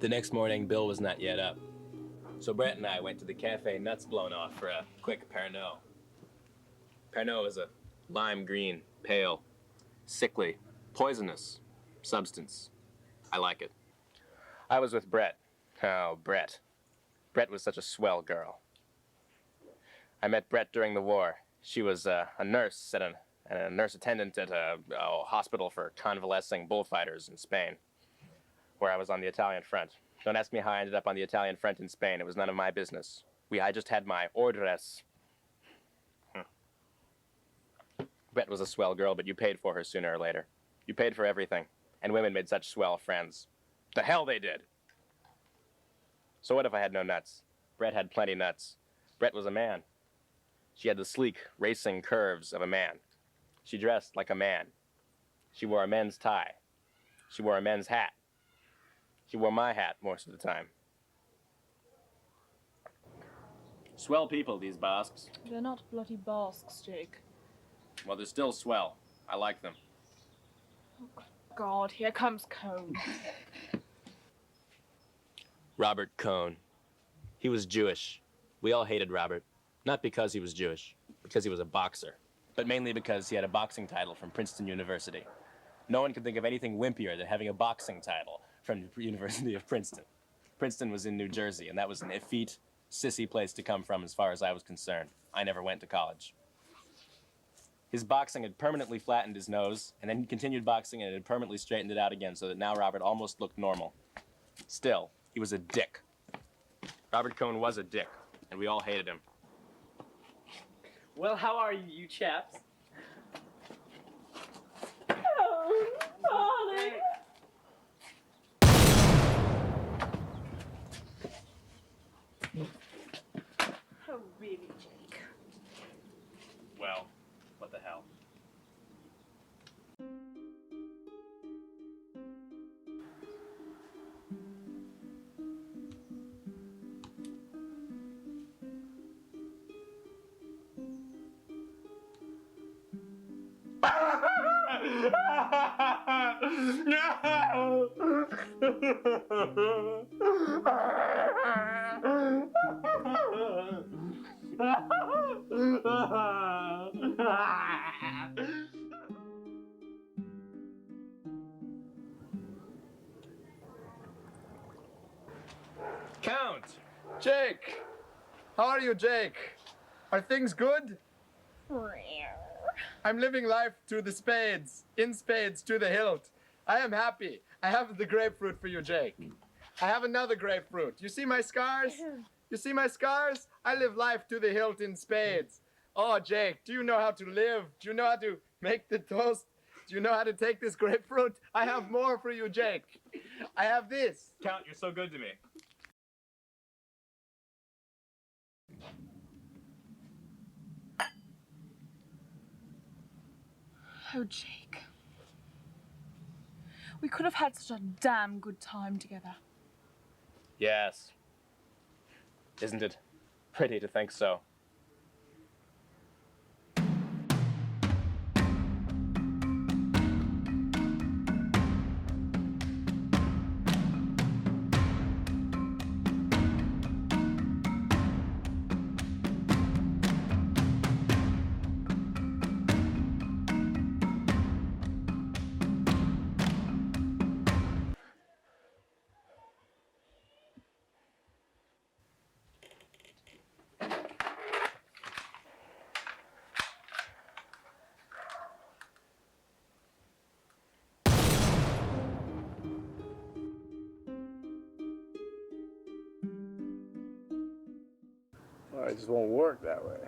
The next morning, Bill was not yet up. So Brett and I went to the cafe Nuts Blown Off for a quick Pernod. Pernod is a lime green, pale, sickly, poisonous substance. I like it. I was with Brett. Oh, Brett. Brett was such a swell girl. I met Brett during the war. She was a nurse and a nurse attendant at a hospital for convalescing bullfighters in Spain, where I was on the Italian front. Don't ask me how I ended up on the Italian front in Spain. It was none of my business. I just had my orders. Brett was a swell girl, but you paid for her sooner or later. You paid for everything. And women made such swell friends. The hell they did. So what if I had no nuts? Brett had plenty nuts. Brett was a man. She had the sleek, racing curves of a man. She dressed like a man. She wore a men's tie. She wore a men's hat. She wore my hat most of the time. Swell people, these Basques. They're not bloody Basques, Jake. Well, they're still swell. I like them. Oh, God, here comes Cone. Robert Cohn. He was Jewish. We all hated Robert. Not because he was Jewish, because he was a boxer, but mainly because he had a boxing title from Princeton University. No one could think of anything wimpier than having a boxing title from the University of Princeton. Princeton was in New Jersey, and that was an effete, sissy place to come from as far as I was concerned. I never went to college. His boxing had permanently flattened his nose, and then he continued boxing and it had permanently straightened it out again so that now Robert almost looked normal. Still, he was a dick. Robert Cohn was a dick, and we all hated him. Well, how are you chaps? Oh, darling. Oh, really, Jake? Well, what the hell? Count! Jake! How are you, Jake? Are things good? I'm living life to the spades, in spades to the hilt. I am happy. I have the grapefruit for you, Jake. I have another grapefruit. You see my scars? You see my scars? I live life to the hilt in spades. Oh, Jake, do you know how to live? Do you know how to make the toast? Do you know how to take this grapefruit? I have more for you, Jake. I have this. Count, you're so good to me. Oh, Jake. We could have had such a damn good time together. Yes. Isn't it pretty to think so? Well, it just won't work that way.